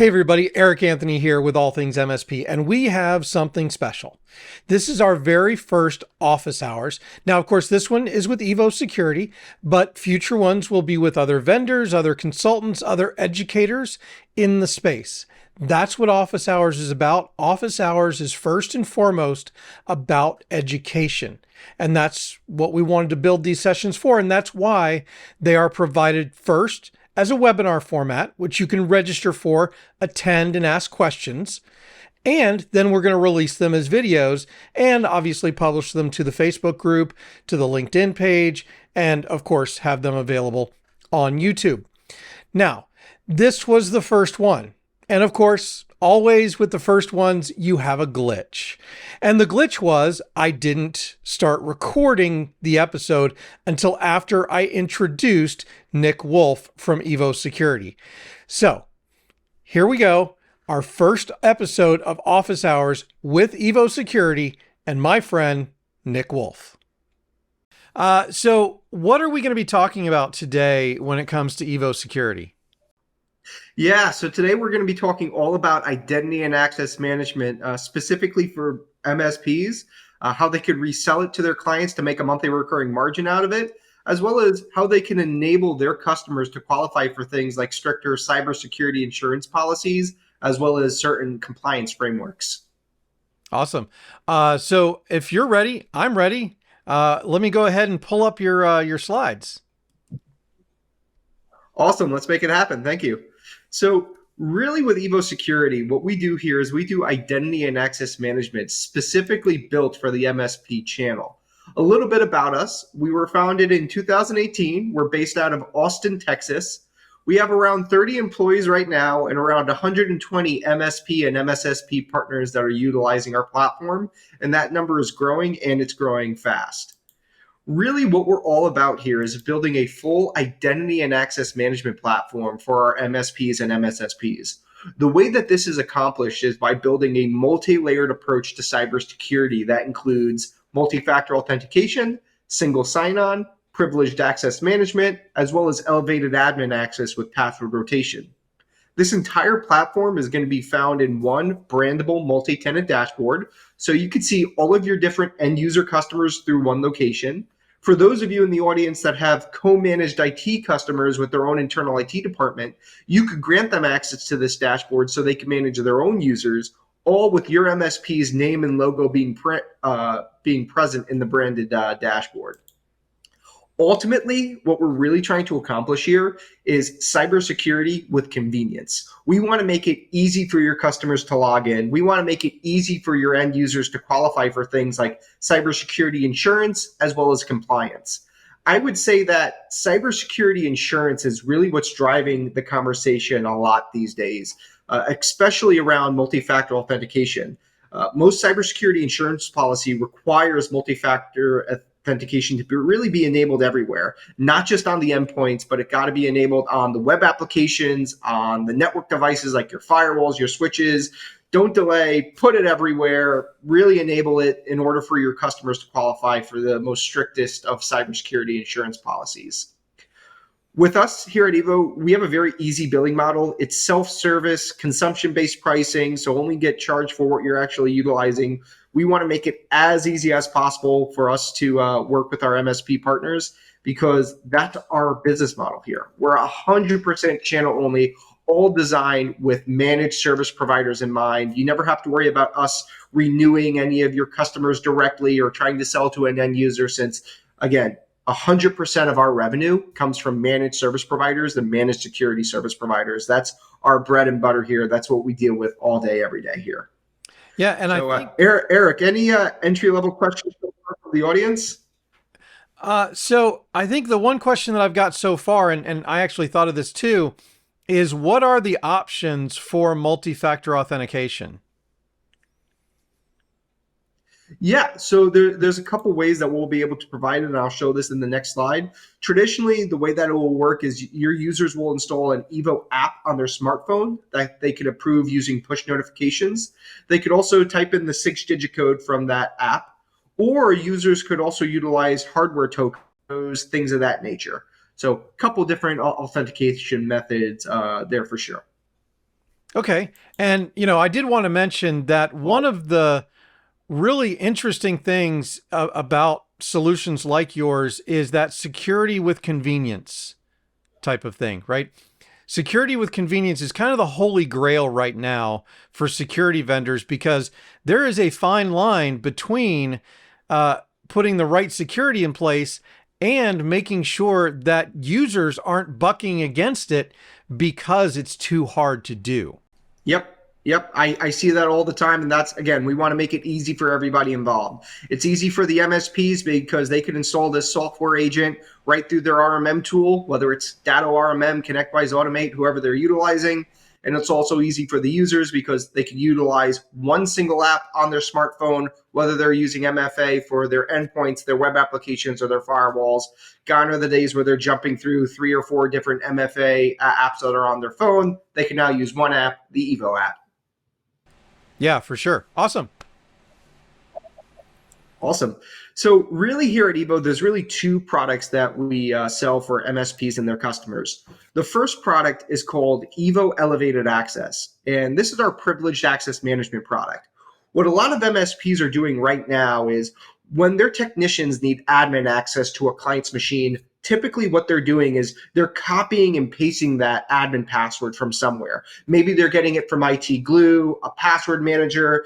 Hey everybody, Eric Anthony here with All Things MSP, and we have something special. This is our very first office hours. Now, of course, this one is with Evo Security, but future ones will be with other vendors, other consultants, other educators in the space. That's what office hours is about. Office hours is first and foremost about education. And that's what we wanted to build these sessions for. And that's why they are provided first as a webinar format, which you can register for, attend, and ask questions. And then we're going to release them as videos and obviously publish them to the Facebook group, to the LinkedIn page, and of course, have them available on YouTube. Now, this was the first one. And of course, always with the first ones, you have a glitch. And the glitch was I didn't start recording the episode until after I introduced Nick Wolf from Evo Security. So here we go. Our first episode of Office Hours with Evo Security and my friend, Nick Wolf. So what are we going to be talking about today when it comes to Evo Security? Yeah, so today we're going to be talking all about identity and access management, specifically for MSPs, how they could resell it to their clients to make a monthly recurring margin out of it, as well as how they can enable their customers to qualify for things like stricter cybersecurity insurance policies, as well as certain compliance frameworks. Awesome. So if you're ready, I'm ready. Let me go ahead and pull up your slides. Awesome. Let's make it happen. Thank you. So really with Evo Security, what we do here is we do identity and access management specifically built for the MSP channel. A little bit about us. We were founded in 2018. We're based out of Austin, Texas. We have around 30 employees right now and around 120 MSP and MSSP partners that are utilizing our platform. And that number is growing and it's growing fast. Really what we're all about here is building a full identity and access management platform for our MSPs and MSSPs. The way that this is accomplished is by building a multi-layered approach to cybersecurity that includes multi-factor authentication, single sign-on, privileged access management, as well as elevated admin access with password rotation. This entire platform is going to be found in one brandable multi-tenant dashboard, so you can see all of your different end user customers through one location. For those of you in the audience that have co-managed IT customers with their own internal IT department, you could grant them access to this dashboard so they can manage their own users, all with your MSP's name and logo being present in the branded dashboard. Ultimately, what we're really trying to accomplish here is cybersecurity with convenience. We want to make it easy for your customers to log in. We want to make it easy for your end users to qualify for things like cybersecurity insurance as well as compliance. I would say that cybersecurity insurance is really what's driving the conversation a lot these days, especially around multi-factor authentication. Most cybersecurity insurance policy requires multi-factor authentication to really be enabled everywhere, not just on the endpoints, but it got to be enabled on the web applications, on the network devices like your firewalls, your switches. Don't delay, put it everywhere, really enable it in order for your customers to qualify for the most strictest of cybersecurity insurance policies. With us here at Evo, we have a very easy billing model. It's self-service, consumption-based pricing, so only get charged for what you're actually utilizing. We want to make it as easy as possible for us to work with our MSP partners because that's our business model here. We're 100% channel only, all designed with managed service providers in mind. You never have to worry about us renewing any of your customers directly or trying to sell to an end user since, again, 100% of our revenue comes from managed service providers and managed security service providers. That's our bread and butter here. That's what we deal with all day, every day here. Yeah, and so, I think Eric, any entry-level questions from the audience? So I think the one question that I've got so far, and I actually thought of this too, is what are the options for multi-factor authentication? Yeah, so there's a couple ways that we'll be able to provide it, and I'll show this in the next slide. Traditionally, the way that it will work is your users will install an Evo app on their smartphone that they can approve using push notifications. They could also type in the 6-digit code from that app, or users could also utilize hardware tokens, things of that nature. So a couple different authentication methods there for sure. Okay. And, I did want to mention that one of the really interesting things about solutions like yours is that security with convenience type of thing, right? Security with convenience is kind of the holy grail right now for security vendors because there is a fine line between putting the right security in place and making sure that users aren't bucking against it because it's too hard to do. Yep. Yep. I see that all the time. And that's, again, we want to make it easy for everybody involved. It's easy for the MSPs because they can install this software agent right through their RMM tool, whether it's Datto RMM, ConnectWise Automate, whoever they're utilizing. And it's also easy for the users because they can utilize one single app on their smartphone, whether they're using MFA for their endpoints, their web applications, or their firewalls. Gone are the days where they're jumping through 3 or 4 different MFA apps that are on their phone. They can now use one app, the Evo app. Yeah, for sure. Awesome. Awesome. So really here at Evo, there's really 2 products that we sell for MSPs and their customers. The first product is called Evo Elevated Access, and this is our privileged access management product. What a lot of MSPs are doing right now is when their technicians need admin access to a client's machine, typically what they're doing is they're copying and pasting that admin password from somewhere. Maybe they're getting it from IT Glue, a password manager,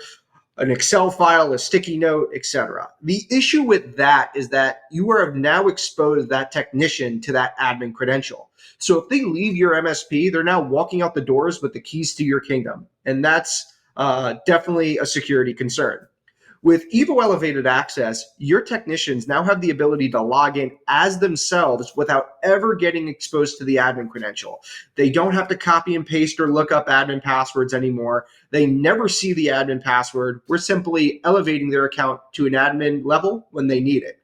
an Excel file, a sticky note, etc. The issue with that is that you have now exposed that technician to that admin credential. So if they leave your MSP, they're now walking out the doors with the keys to your kingdom. And that's definitely a security concern. With Evo Elevated Access, your technicians now have the ability to log in as themselves without ever getting exposed to the admin credential. They don't have to copy and paste or look up admin passwords anymore. They never see the admin password. We're simply elevating their account to an admin level when they need it.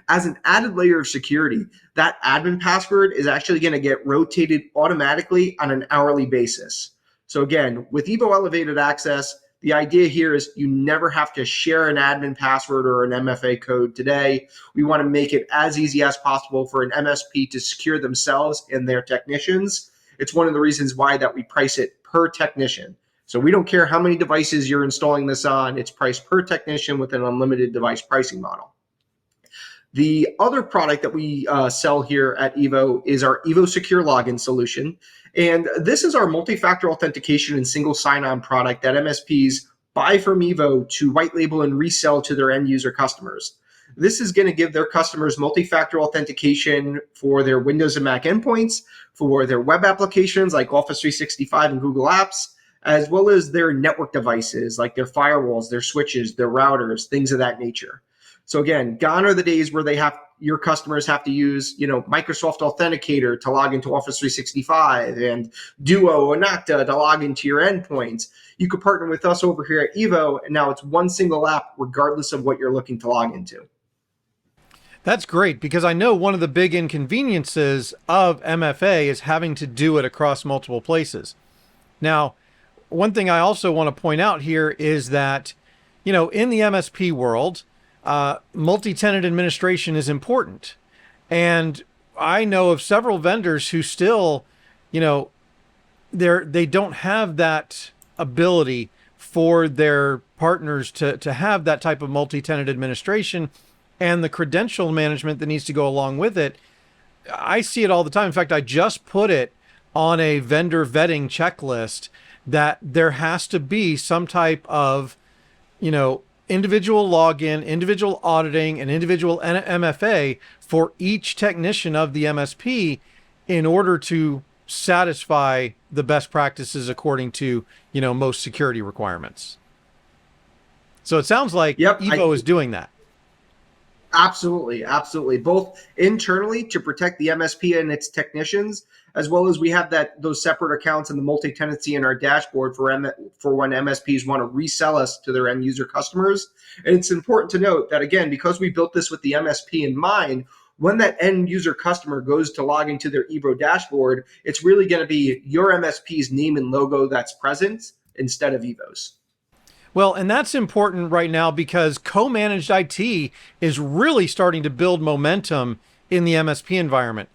As an added layer of security, that admin password is actually going to get rotated automatically on an hourly basis. So again, with Evo Elevated Access, the idea here is you never have to share an admin password or an MFA code today. We want to make it as easy as possible for an MSP to secure themselves and their technicians. It's one of the reasons why that we price it per technician. So we don't care how many devices you're installing this on. It's priced per technician with an unlimited device pricing model. The other product that we sell here at Evo is our Evo Secure Login solution. And this is our multi-factor authentication and single sign-on product that MSPs buy from Evo to white label and resell to their end user customers. This is going to give their customers multi-factor authentication for their Windows and Mac endpoints, for their web applications like Office 365 and Google Apps, as well as their network devices like their firewalls, their switches, their routers, things of that nature. So again, gone are the days where your customers have to use, Microsoft Authenticator to log into Office 365 and Duo or Okta to log into your endpoints. You could partner with us over here at Evo, and now it's one single app regardless of what you're looking to log into. That's great because I know one of the big inconveniences of MFA is having to do it across multiple places. Now, one thing I also want to point out here is that, in the MSP world, multi-tenant administration is important. And I know of several vendors who still, they don't have that ability for their partners to have that type of multi-tenant administration and the credential management that needs to go along with it. I see it all the time. In fact, I just put it on a vendor vetting checklist that there has to be some type of, individual login, individual auditing, and individual MFA for each technician of the MSP in order to satisfy the best practices according to, most security requirements. So it sounds like Evo is doing that. Absolutely, absolutely. Both internally to protect the MSP and its technicians, as well as we have those separate accounts and the multi-tenancy in our dashboard for when MSPs want to resell us to their end user customers. And it's important to note that, again, because we built this with the MSP in mind, when that end user customer goes to log into their Evo dashboard, it's really going to be your MSP's name and logo that's present instead of Evo's. Well, and that's important right now because co-managed IT is really starting to build momentum in the MSP environment.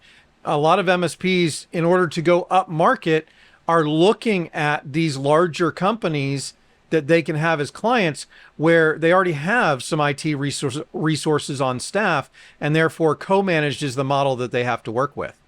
A lot of MSPs, in order to go up market, are looking at these larger companies that they can have as clients where they already have some IT resources on staff, and therefore co-managed is the model that they have to work with.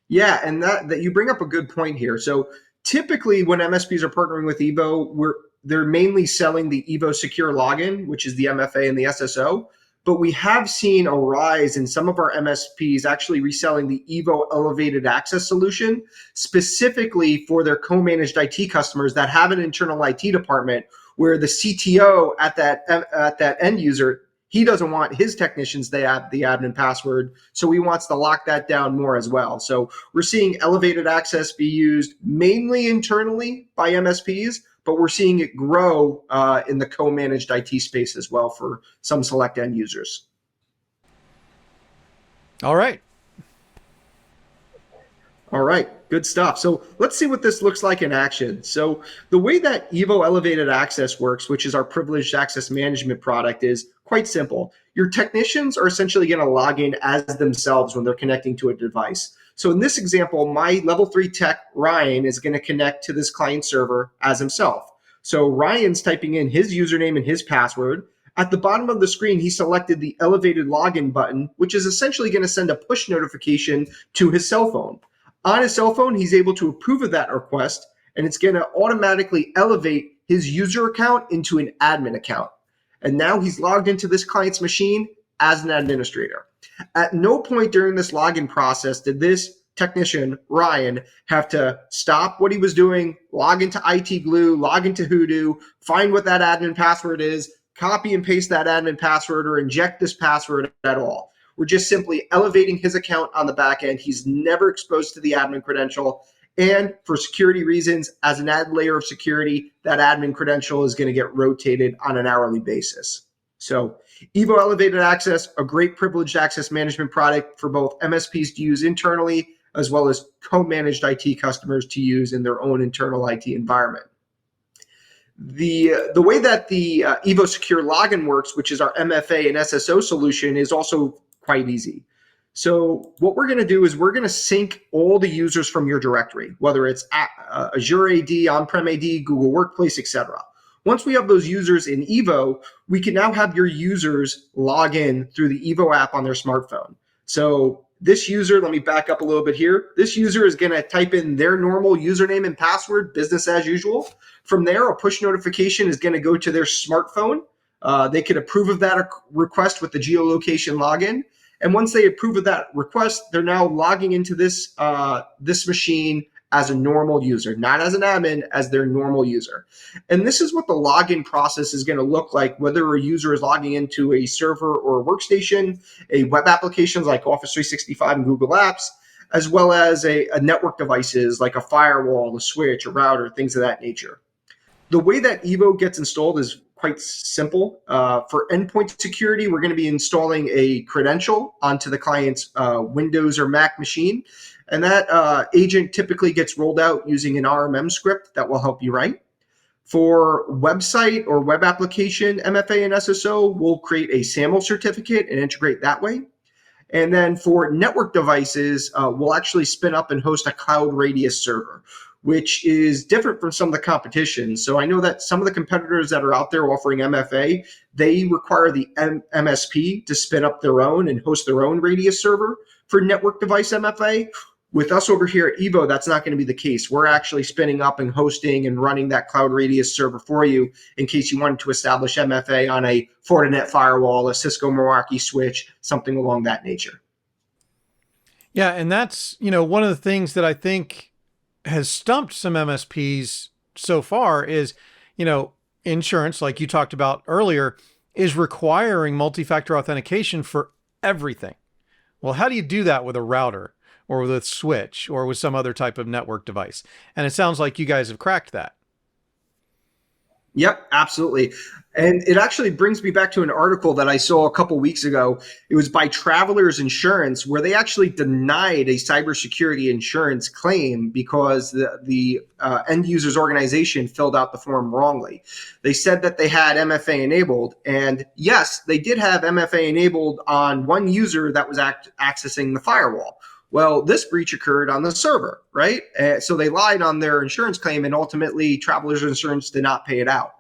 Yeah, and that you bring up a good point here. So typically when MSPs are partnering with Evo, they're mainly selling the Evo Secure Login, which is the MFA and the SSO. But we have seen a rise in some of our MSPs actually reselling the Evo Elevated Access solution, specifically for their co-managed IT customers that have an internal IT department where the CTO at that end user, he doesn't want his technicians to have the admin password, so he wants to lock that down more as well. So we're seeing elevated access be used mainly internally by MSPs, but we're seeing it grow in the co-managed IT space as well for some select end users. All right. All right, good stuff. So let's see what this looks like in action. So the way that Evo Elevated Access works, which is our privileged access management product, is quite simple. Your technicians are essentially going to log in as themselves when they're connecting to a device. So in this example, my level 3 tech, Ryan, is going to connect to this client server as himself. So Ryan's typing in his username and his password. At the bottom of the screen, he selected the elevated login button, which is essentially going to send a push notification to his cell phone. On his cell phone, he's able to approve of that request, and it's going to automatically elevate his user account into an admin account. And now he's logged into this client's machine as an administrator. At no point during this login process did this technician, Ryan, have to stop what he was doing, log into IT Glue, log into Hoodoo, find what that admin password is, copy and paste that admin password, or inject this password at all. We're just simply elevating his account on the back end. He's never exposed to the admin credential. And for security reasons, as an added layer of security, that admin credential is going to get rotated on an hourly basis. So Evo Elevated Access, a great privileged access management product for both MSPs to use internally, as well as co-managed IT customers to use in their own internal IT environment. The way that the Evo Secure Login works, which is our MFA and SSO solution, is also quite easy. So what we're going to do is we're going to sync all the users from your directory, whether it's Azure AD, on-prem AD, Google Workplace, etc. Once we have those users in Evo, we can now have your users log in through the Evo app on their smartphone. So this user, let me back up a little bit here. This user is going to type in their normal username and password, business as usual. From there, a push notification is going to go to their smartphone. They could approve of that request with the geolocation login. And once they approve of that request, they're now logging into this machine as a normal user, not as an admin, as their normal user. And this is what the login process is going to look like, whether a user is logging into a server or a workstation, a web applications like Office 365 and Google Apps, as well as a network devices like a firewall, a switch, a router, things of that nature. The way that Evo gets installed is quite simple. For endpoint security, we're going to be installing a credential onto the client's Windows or Mac machine. And that agent typically gets rolled out using an RMM script that will help you write. For website or web application, MFA and SSO, we'll create a SAML certificate and integrate that way. And then for network devices, we'll actually spin up and host a Cloud Radius server, which is different from some of the competition. So I know that some of the competitors that are out there offering MFA, they require the MSP to spin up their own and host their own Radius server for network device MFA. With us over here at Evo, that's not going to be the case. We're actually spinning up and hosting and running that Cloud Radius server for you in case you wanted to establish MFA on a Fortinet firewall, a Cisco Meraki switch, something along that nature. Yeah, and that's, one of the things that I think has stumped some MSPs so far is, insurance, like you talked about earlier, is requiring multi-factor authentication for everything. Well, how do you do that with a router or with a switch or with some other type of network device? And it sounds like you guys have cracked that. Yep, absolutely. And it actually brings me back to an article that I saw a couple weeks ago. It was by Travelers Insurance, where they actually denied a cybersecurity insurance claim because the end user's organization filled out the form wrongly. They said that they had MFA enabled. And yes, they did have MFA enabled on one user that was accessing the firewall. Well, this breach occurred on the server, right? So they lied on their insurance claim, and ultimately Travelers Insurance did not pay it out.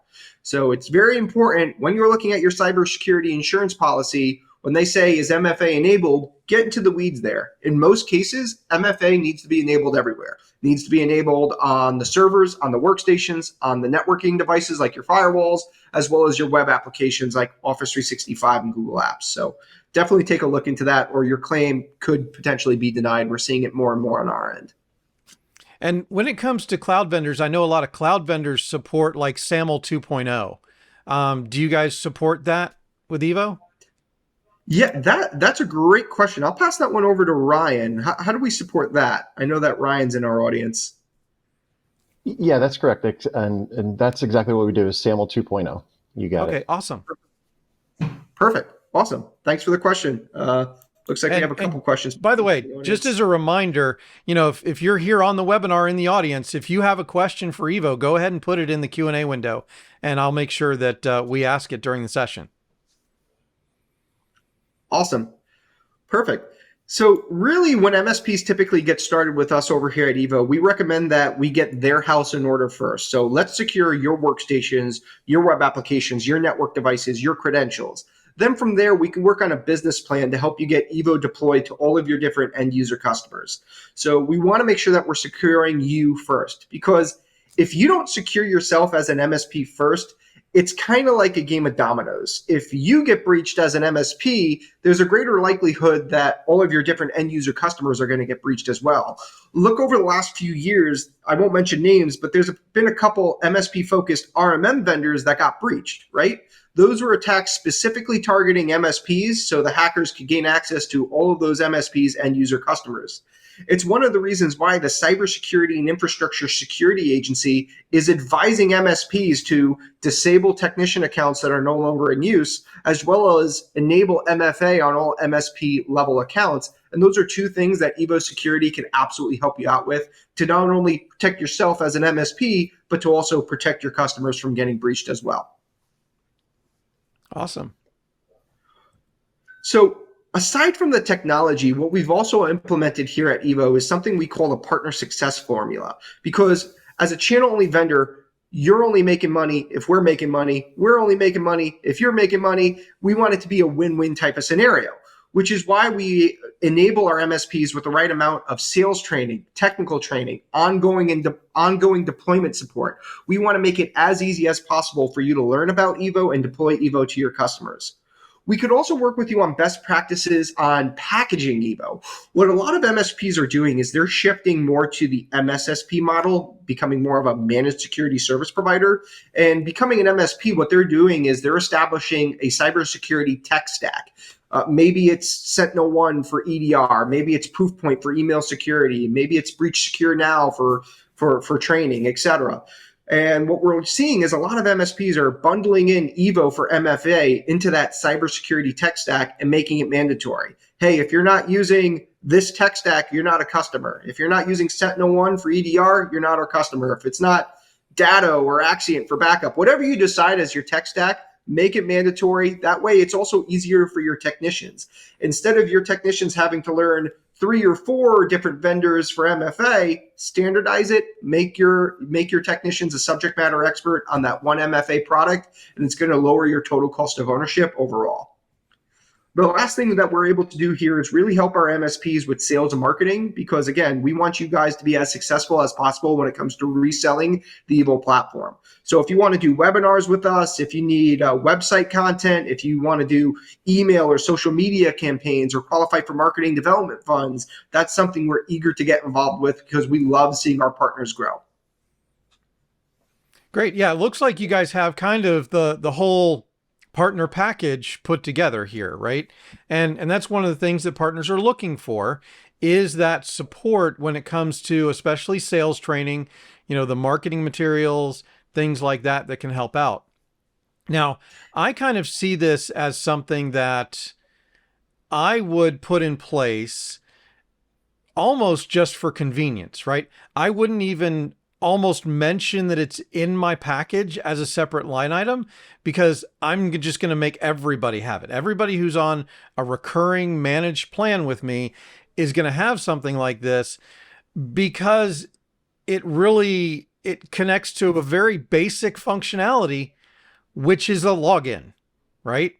So it's very important when you're looking at your cybersecurity insurance policy, when they say, is MFA enabled, get into the weeds there. In most cases, MFA needs to be enabled everywhere. It needs to be enabled on the servers, on the workstations, on the networking devices like your firewalls, as well as your web applications like Office 365 and Google Apps. So definitely take a look into that, or your claim could potentially be denied. We're seeing it more and more on our end. And when it comes to cloud vendors, I know a lot of cloud vendors support like SAML 2.0. Do you guys support that with Evo? Yeah, that's a great question. I'll pass that one over to Ryan. How do we support that? I know that Ryan's in our audience. Yeah, that's correct. And that's exactly what we do is SAML 2.0. You got it. Okay, awesome. Perfect. Awesome. Thanks for the question. Looks like we have a couple questions. By the way, just as a reminder, if you're here on the webinar in the audience, if you have a question for Evo, go ahead and put it in the Q&A window, and I'll make sure that we ask it during the session. Awesome. Perfect. So really, when MSPs typically get started with us over here at Evo, we recommend that we get their house in order first. So let's secure your workstations, your web applications, your network devices, your credentials. Then from there, we can work on a business plan to help you get Evo deployed to all of your different end user customers. So we want to make sure that we're securing you first, because if you don't secure yourself as an MSP first, it's kind of like a game of dominoes. If you get breached as an MSP, there's a greater likelihood that all of your different end user customers are going to get breached as well. Look over the last few years, I won't mention names, but there's been a couple MSP focused RMM vendors that got breached, right? Those were attacks specifically targeting MSPs so the hackers could gain access to all of those MSPs and user customers. It's one of the reasons why the Cybersecurity and Infrastructure Security Agency is advising MSPs to disable technician accounts that are no longer in use, as well as enable MFA on all MSP level accounts. And those are two things that Evo Security can absolutely help you out with to not only protect yourself as an MSP, but to also protect your customers from getting breached as well. Awesome. So aside from the technology, what we've also implemented here at Evo is something we call the partner success formula. Because as a channel-only vendor, you're only making money if we're making money. We're only making money if you're making money. We want it to be a win-win type of scenario, which is why we enable our MSPs with the right amount of sales training, technical training, ongoing deployment support. We want to make it as easy as possible for you to learn about Evo and deploy Evo to your customers. We could also work with you on best practices on packaging Evo. What a lot of MSPs are doing is they're shifting more to the MSSP model, becoming more of a managed security service provider. And becoming an MSP, what they're doing is they're establishing a cybersecurity tech stack. Maybe it's SentinelOne for EDR. Maybe it's Proofpoint for email security. Maybe it's Breach Secure Now for training, et cetera. And what we're seeing is a lot of MSPs are bundling in Evo for MFA into that cybersecurity tech stack and making it mandatory. Hey, if you're not using this tech stack, you're not a customer. If you're not using SentinelOne for EDR, you're not our customer. If it's not Datto or Axient for backup, whatever you decide as your tech stack, make it mandatory. That way, it's also easier for your technicians. Instead of your technicians having to learn 3 or 4 different vendors for MFA, standardize it, make your technicians a subject matter expert on that one MFA product, and it's going to lower your total cost of ownership overall. The last thing that we're able to do here is really help our MSPs with sales and marketing, because again, we want you guys to be as successful as possible when it comes to reselling the Evo platform. So if you want to do webinars with us, if you need website content, if you want to do email or social media campaigns or qualify for marketing development funds, that's something we're eager to get involved with because we love seeing our partners grow. Great. Yeah, it looks like you guys have kind of the whole partner package put together here, right? And that's one of the things that partners are looking for is that support when it comes to especially sales training, the marketing materials, things like that can help out. Now, I kind of see this as something that I would put in place almost just for convenience, right? I wouldn't even almost mention that it's in my package as a separate line item because I'm just going to make everybody have it. Everybody who's on a recurring managed plan with me, is going to have something like this because it connects to a very basic functionality, which is a login, right?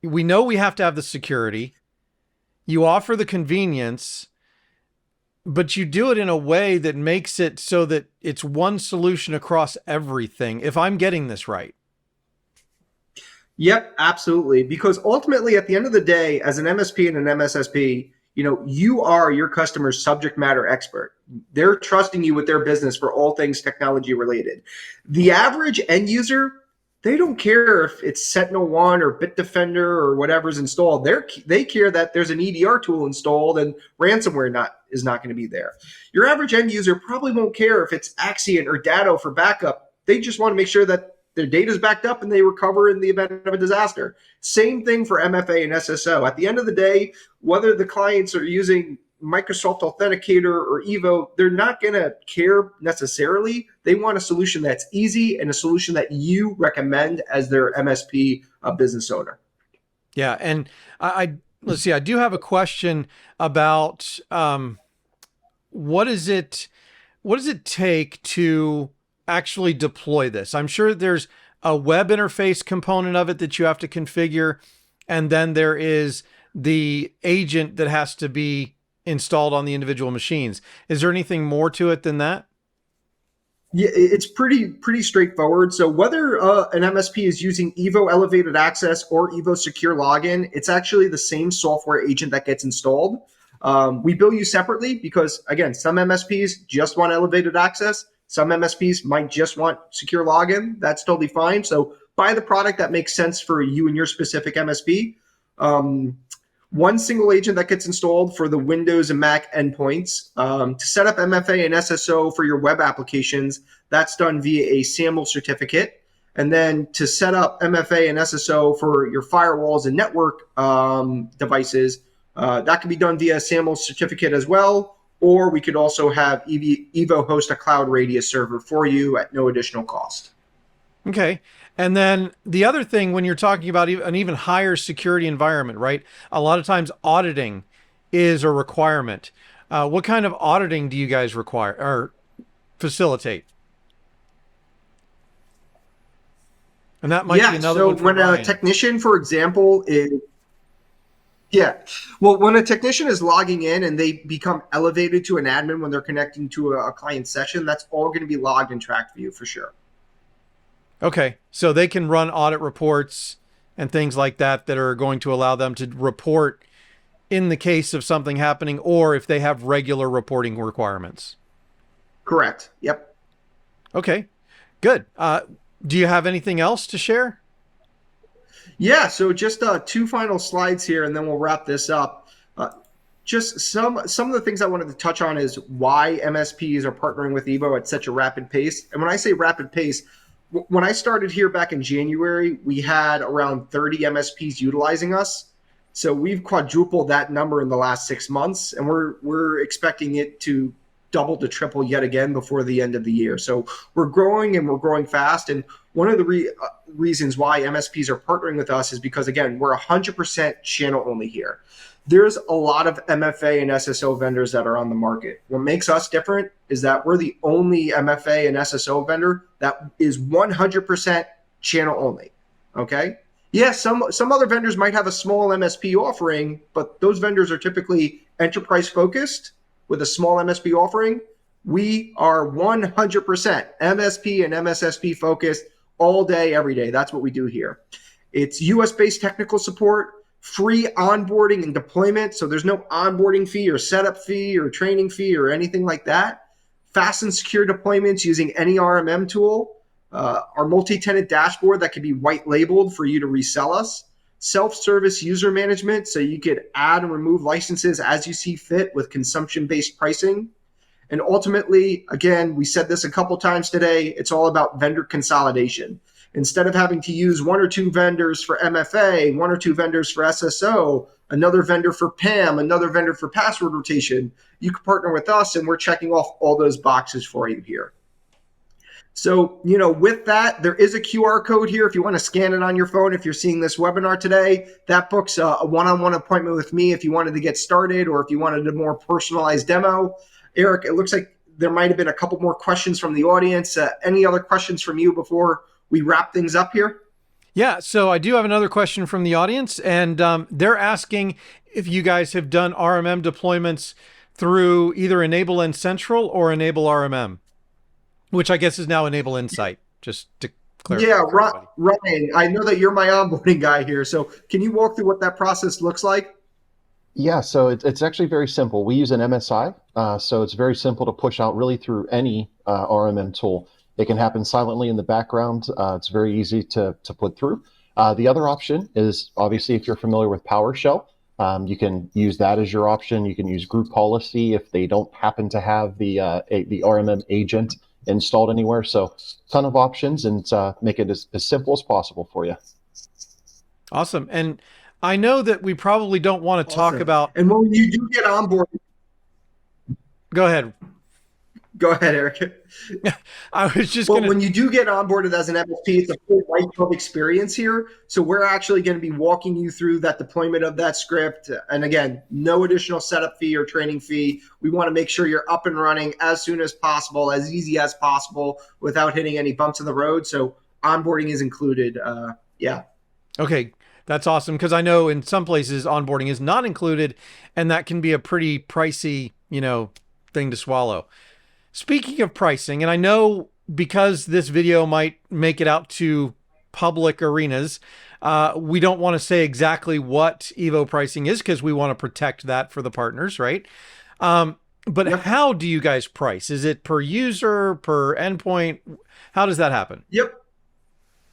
We know we have to have the security. You offer the convenience, but you do it in a way that makes it so that it's one solution across everything, if I'm getting this right. Yep, absolutely. Because ultimately, at the end of the day, as an MSP and an MSSP, you are your customer's subject matter expert. They're trusting you with their business for all things technology related. The average end user, they don't care if it's SentinelOne or Bitdefender or whatever's installed. They care that there's an EDR tool installed and ransomware is not going to be there. Your average end user probably won't care if it's Axiom or Datto for backup. They just want to make sure that their data is backed up and they recover in the event of a disaster. Same thing for MFA and SSO. At the end of the day, whether the clients are using Microsoft Authenticator or Evo, they're not going to care necessarily. They want a solution that's easy and a solution that you recommend as their MSP business owner. Yeah, and let's see. I do have a question about what does it take to actually deploy this? I'm sure there's a web interface component of it that you have to configure, and then there is the agent that has to be installed on the individual machines. Is there anything more to it than that? Yeah, it's pretty straightforward. So whether an MSP is using Evo Elevated Access or Evo Secure Login, it's actually the same software agent that gets installed. We bill you separately because, again, some MSPs just want Elevated Access. Some MSPs might just want Secure Login. That's totally fine. So buy the product that makes sense for you and your specific MSP. One single agent that gets installed for the Windows and Mac endpoints. To set up MFA and SSO for your web applications, that's done via a SAML certificate. And then to set up MFA and SSO for your firewalls and network devices, that can be done via a SAML certificate as well. Or we could also have Evo host a cloud radius server for you at no additional cost. Okay. And then the other thing, when you're talking about an even higher security environment, right? A lot of times auditing is a requirement. What kind of auditing do you guys require or facilitate? And that might be another one. So when a technician, for example, when a technician is logging in and they become elevated to an admin when they're connecting to a client session, that's all going to be logged and tracked for you for sure. Okay, so they can run audit reports and things like that are going to allow them to report in the case of something happening, or if they have regular reporting requirements. Correct. Yep. Okay, good. Do you have anything else to share? Yeah, so just two final slides here, and then we'll wrap this up. Just some of the things I wanted to touch on is why MSPs are partnering with Evo at such a rapid pace. And when I say rapid pace, when I started here back in January, we had around 30 MSPs utilizing us. So we've quadrupled that number in the last 6 months, and we're expecting it to double to triple yet again before the end of the year. So we're growing and we're growing fast. And one of the reasons why MSPs are partnering with us is because, again, we're 100% channel only here. There's a lot of MFA and SSO vendors that are on the market. What makes us different is that we're the only MFA and SSO vendor that is 100% channel only. Okay? Yes, some other vendors might have a small MSP offering, but those vendors are typically enterprise focused with a small MSP offering. We are 100% MSP and MSSP focused all day, every day. That's what we do here. It's US-based technical support, free onboarding and deployment. So there's no onboarding fee or setup fee or training fee or anything like that. Fast and secure deployments using any RMM tool. Our multi-tenant dashboard that can be white labeled for you to resell us. Self-service user management, so you could add and remove licenses as you see fit with consumption-based pricing. And ultimately, again, we said this a couple times today, it's all about vendor consolidation. Instead of having to use one or two vendors for MFA, one or two vendors for SSO, another vendor for PAM, another vendor for password rotation, you can partner with us and we're checking off all those boxes for you here. So, with that, there is a QR code here if you want to scan it on your phone. If you're seeing this webinar today, that books a one-on-one appointment with me if you wanted to get started or if you wanted a more personalized demo. Eric, it looks like there might have been a couple more questions from the audience. Any other questions from you before we wrap things up here? Yeah, so I do have another question from the audience, and they're asking if you guys have done RMM deployments through either Enable N Central or Enable RMM, which I guess is now Enable Insight, just to clarify. Yeah, Ryan, I know that you're my onboarding guy here. So can you walk through what that process looks like? Yeah, so it's actually very simple. We use an MSI, so it's very simple to push out really through any RMM tool. It can happen silently in the background. It's very easy to put through. The other option is obviously if you're familiar with PowerShell, you can use that as your option. You can use group policy if they don't happen to have the RMM agent installed anywhere. So ton of options, and make it as simple as possible for you. Awesome. And I know that we probably don't want to talk about... And when you do get onboarded... Go ahead. Go ahead, Eric. I was just going to... When you do get onboarded as an MSP, it's a full white glove experience here. So we're actually going to be walking you through that deployment of that script. And again, no additional setup fee or training fee. We want to make sure you're up and running as soon as possible, as easy as possible, without hitting any bumps in the road. So onboarding is included. Yeah. Okay. That's awesome, because I know in some places onboarding is not included, and that can be a pretty pricey, thing to swallow. Speaking of pricing, and I know because this video might make it out to public arenas, we don't want to say exactly what Evo pricing is because we want to protect that for the partners, right? But Yep. How do you guys price? Is it per user, per endpoint? How does that happen? Yep.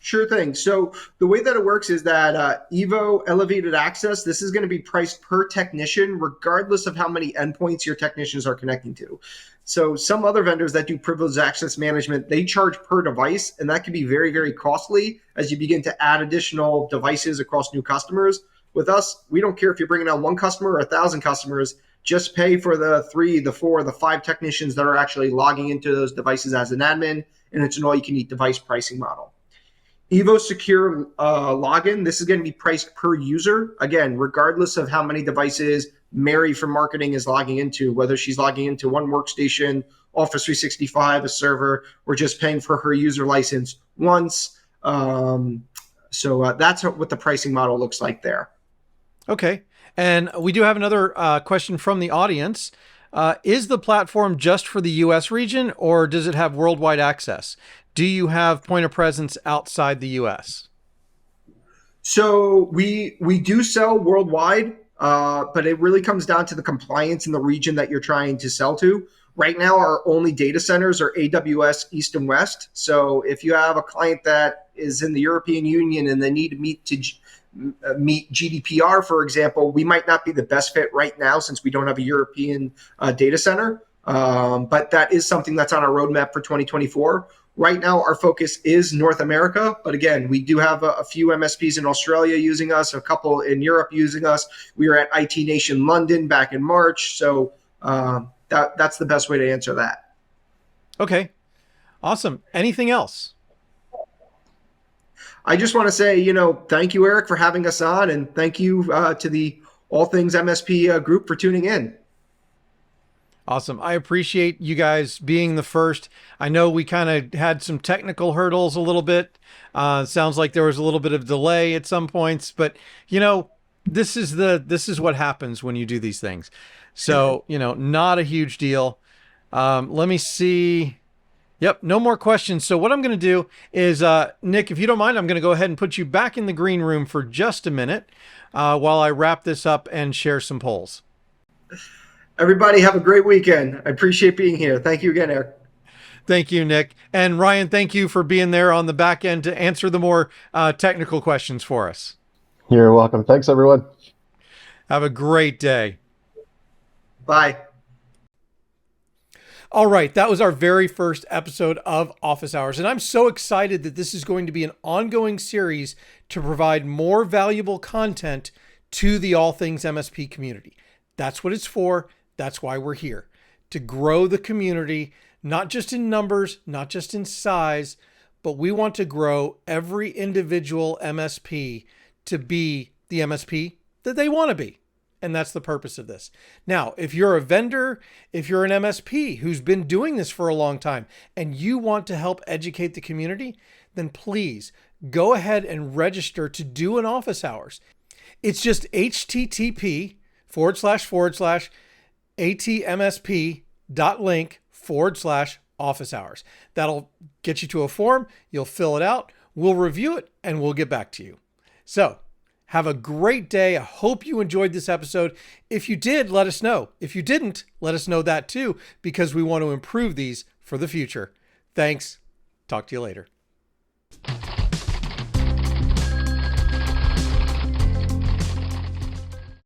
Sure thing. So the way that it works is that Evo Elevated Access, this is going to be priced per technician, regardless of how many endpoints your technicians are connecting to. So some other vendors that do privileged access management, they charge per device, and that can be very, very costly as you begin to add additional devices across new customers. With us, we don't care if you're bringing on one customer or 1,000 customers, just pay for the 3, the 4, the 5 technicians that are actually logging into those devices as an admin, and it's an all-you-can-eat device pricing model. Evo Secure Login, this is going to be priced per user. Again, regardless of how many devices Mary from marketing is logging into, whether she's logging into one workstation, Office 365, a server, we're just paying for her user license once. So that's what the pricing model looks like there. Okay. And we do have another question from the audience. Is the platform just for the US region, or does it have worldwide access? Do you have point of presence outside the US? So we do sell worldwide, but it really comes down to the compliance in the region that you're trying to sell to. Right now, our only data centers are AWS East and West. So if you have a client that is in the European Union and they need to meet GDPR, for example, we might not be the best fit right now since we don't have a European data center. But that is something that's on our roadmap for 2024. Right now, our focus is North America. But again, we do have a few MSPs in Australia using us, a couple in Europe using us. We were at IT Nation London back in March. So that's the best way to answer that. Okay. Awesome. Anything else? I just want to say, thank you, Eric, for having us on. And thank you to the All Things MSP group for tuning in. Awesome. I appreciate you guys being the first. I know we kind of had some technical hurdles a little bit. Sounds like there was a little bit of delay at some points, but this is what happens when you do these things. So, not a huge deal. Let me see. Yep. No more questions. So what I'm going to do is, Nick, if you don't mind, I'm going to go ahead and put you back in the green room for just a minute while I wrap this up and share some polls. Everybody have a great weekend. I appreciate being here. Thank you again, Eric. Thank you, Nick. And Ryan, thank you for being there on the back end to answer the more technical questions for us. You're welcome. Thanks, everyone. Have a great day. Bye. All right, that was our very first episode of Office Hours, and I'm so excited that this is going to be an ongoing series to provide more valuable content to the All Things MSP community. That's what it's for. That's why we're here, to grow the community not just in numbers, not just in size, but we want to grow every individual MSP to be the MSP that they want to be. And that's the purpose of this. Now, if you're a vendor, if you're an MSP who's been doing this for a long time and you want to help educate the community, then please go ahead and register to do an office hours. It's just http://atmsp.link/office hours. That'll get you to a form. You'll fill it out. We'll review it and we'll get back to you. So have a great day. I hope you enjoyed this episode. If you did, let us know. If you didn't, let us know that too, because we want to improve these for the future. Thanks. Talk to you later.